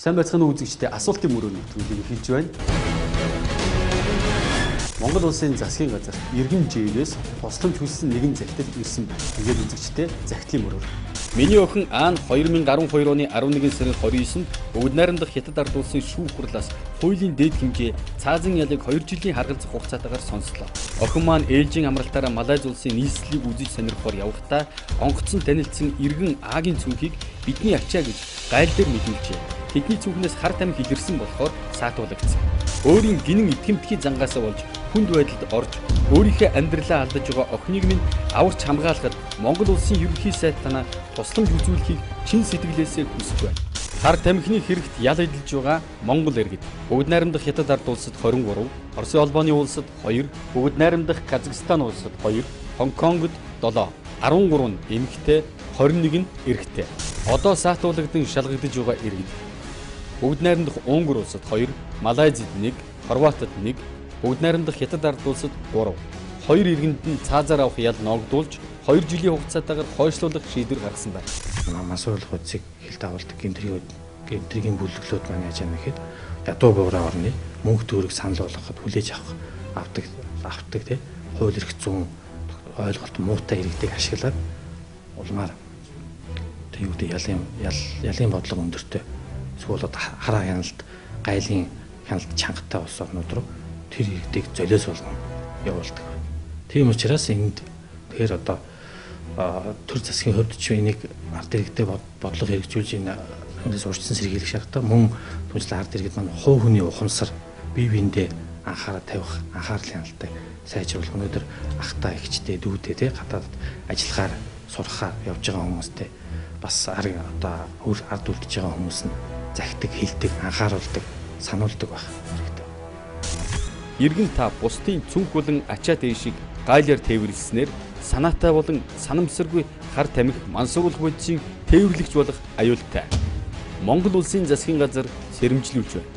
Сайн байцгаана уу үзэгчдээ асуултын мөрөө нэвтрүүлгийг эхэлж байна. Монгол улсын засгийн газар иргэн жийгээс тусламж хүссэн нэгэн захидал ирсэн байна. Тэгээд үзэгчдээ захидлын мөрөөр. Миний охин Аан 2012 оны 11 сарын 29-нд Бөгд найрамдах Хятад ард улсын шүүх хурлаас хуулийн дээд хэмжээ цаазын ялыг 2 жилийн харгалзах хугацаатаагаар сонслоо. Охин маань ээлжийн амралтаараа Малайз улсын нийслэлийг үзэж сонирхохоор явахдаа онгоцон танилцсан иргэн Аагийн цүнхийг бидний ачаа гэж гайл дээр мэдүүлжээ. Тэдний цүнхнээс хар тамхи илэрсэн болохоор саатуулагдсан. Өөрийн гинэн итгэмтгий зангаасаа болж хүнд байдалд орж өөрийнхөө амьдралаа алдаж байгаа охиныг минь аварч хамгаалахад Монгол улсын ерөнхий сайд танаа тусламж үзүүлэхийг чин сэтгэлээсээ хүсэж байна. Хар тамхины хэрэгт ял эдэлж байгаа Монгол иргэд Бөгд найрамдах Хятад ард улсад 23, Оросын холбооны улсад 2, Бөгд найрамдах Казахстан улсад 2, Хонконгод 7, 13 эмэгтэй, 21 нь эрэгтэй. Одоо саатуулагдсан шалгагдж байгаа иргэд Бөгд найрамдах Унгар улсад 2, Малайзид 1, Хорватид 1, Бөгд найрамдах Хятад ард улсад 3. 2 иргэнд нь цаазаар авах ял ногдуулж 2 жилийн хугацаатаагаар хойшлуулах шийдвэр гаргасан байна. Мансууруулах үдсийг хил дагуулдаг гэмтрийн бүлэглүүд маань яаж яана гэхэд ядуу буураа орны мөнгө төгрөг санал болгоход хүлээж авдаг тий хууль эрх зүйн ойлголт муутай иргэдийг ашиглаад улмаар тэгвэл ялын бодлого өндөртэй эсвэл хараа хяналт гайлын хяналт чангатай улс орнууд руу тэр иргэдийг золиос болгон явуулдаг. Тийм учраас энд тэгэхээр одоо төр засгийн хувьд ч энийг ард иргэдэд бодлого хэрэгжүүлж энэс урьдчилан сэргийлэх шаардлагатай мөн түншлэн ард иргэд маань хувь хүний ухамсар бие биендээ анхаарал тавих анхаарал хяналтыг сайжруулах өнөөдөр ахтай ихчтэй дүүдээ тий гадаад ажиллахаар сурахаар явж байгаа хүмүүстэй бас одоо ард үлдэж байгаа хүмүүс нь захидаг хилдэг анхааруулдаг сануулдаг байх хэрэгтэй. Иргэн та бусдын цүнх болон ачаа дээшиг гайлаар тээвэрлснээр санаатай болон санамсаргүй хар тамхи мансууруулах бодисыг тээвэрлэгч болох аюултай. Монгол улсын засгийн газар сэрэмжлүүлж байна.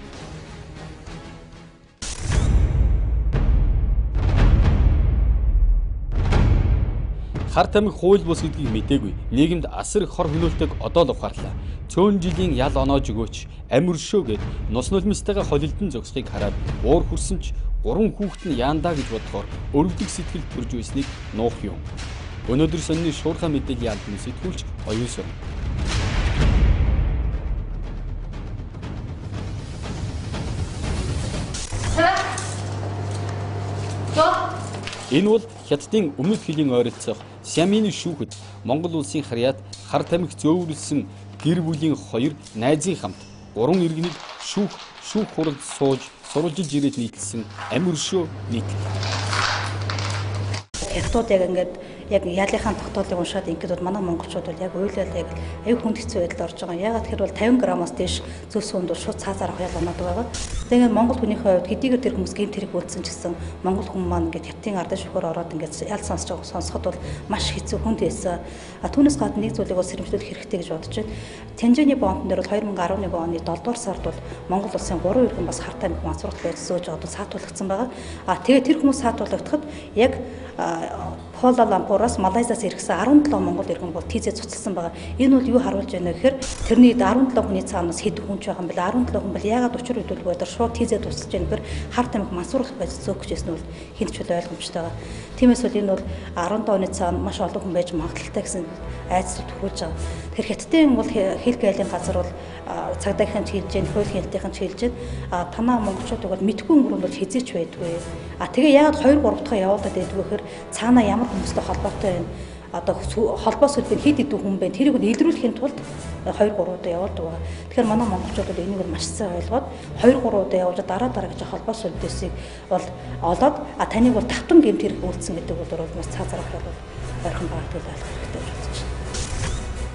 Хар тамхи хууль бус гэдгийг мэдээгүй нийгэмд асар их хор хөнөөлтөг одоо л ухаарлаа. Цөөн жилийн ял оноож өгөөч амир шөө гэд нус нулимстайгаа холилдон зогсохыг хараад уур хүрсэн ч 3 хүүхэд нь яандаа гэж бодохоор өрөвдөг сэтгэл төрж байсныг нуух юм. Өнөөдөр сонины шуурхай мэдээллийн албаны сэтгүүлч оюун сон. Энэ бол Хятадын өмнөд хилийн ойролцоох Сямины шүүхэд Монгол улсын харьяат хар тамхи зөөвөрлсөн гэр бүлийн 2 найзын хамт 3 иргэнийг шүүх хуралд сууж сурвалжилж ирээд нийтлсэн амир шөө нийтлэл. Хятадууд яг ялынхаа тогтоолыг уншаад ингээд бол манай монголчууд бол яг уйлал яг аюу хүнд хэцүү байдалд орж байгаа. Ягаад тэгэхээр бол 50 граммаас дээш зөвс хүнд бол шууд цаазаар авах ял оноод байгаа. Тэгээд монгол хүнийхээ хувьд хэдийгээр тэр хүмүүс гэмт хэрэг үйлдсэн ч гэсэн монгол хүн маань ингээд хятадын ардын шүүхээр ороод ингээд ял сонсоход бол маш хэцүү хүнд байсан. Түүнээс гадна нэг зүйлийг бол сэрэмжлүүлэх хэрэгтэй гэж бодож байна. Танжаны бондон дээр бол 2011 оны 7 дугаар сард бол Монгол улсын 3 иргэн бас хар тамхи мансууруулах байдал зөөж одоо саатуулагдсан байгаа. Тэгээд тэр хүмүүс саатуулагдахад яг Куала-Лумпураас Малайзаас иргэсэн 17 монгол иргэн бол тийзээ цуцлсан байгаа. Энэ бол юу харуулж байна гэхээр тэрний 17 хүний цаанаас хэд хүн ч байгаа юм бэл 17 хүн бэл ягаад учир хөдөлгөөд шууд тийзээ тусалж байна гэхээр хар тамхи мансууруулах байж зөөх гэжсэн нь бол хинт ч ойлгомжтой байгаа. Тиймээс бол энэ бол 17 оны цаана маш олон хүн байж магадaltaй гэсэн айцлууд төхүүлж байгаа. Тэгэхээр Хятадын бол хил гайлын газар бол цагдаагийнхан чийлж जैन хууль хяналтынхан чийлж जैन танаа монголчуудыг бол мэдгүй өнгөрөнд бол хизээч байдгүй. Тэгээ ягаад 2 3 дахь явуулаад байдгүй гэхээр цаана ямар хүмүүстэй холбоотой байна. Одоо холбоо сүлбэн хэд хэдэн хүн байна. Тэрийг илрүүлэхийн тулд 2 3 удаа явуулдаг байгаа. Тэгэхээр манай монголчууд бол энийг маш сайн ойлгоод 2 3 удаа явуулж дараа гэж холбоо сүлбээсийг бол олоод таныг бол тавтан гэмт хэрэг үйлдсэн гэдэг бол маш цаазарах бол ойрхон байгаа гэж ойлгох хэрэгтэй гэж бодож байна.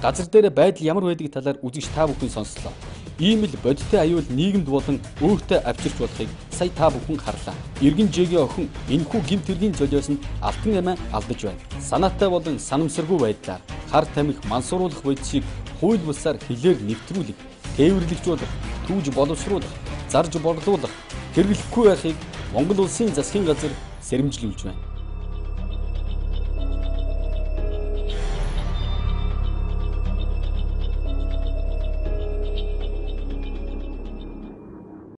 Газар дээр байдал ямар байдгийг талаар үзэгч та бүхэн сонслоо. Ийм л бодиттой аюул нийгэмд болон өөртөө авчирч болохыг сая та бүхэн харлаа. Иргэн жигийн охин энэхүү гэмт хэргийн золиос нь алтан амиа алдаж байна. Санаатай болон санамсаргүй байдлаар хар тамхи мансууруулах бодисыг хууль бусаар хилээр нэвтрүүлэх, тээвэрлэгжүүлэх, түүж боловсруулах, зарж борлуулах хэрэглэхгүй байхыг Монгол улсын засгийн газар сэрэмжлүүлж байна.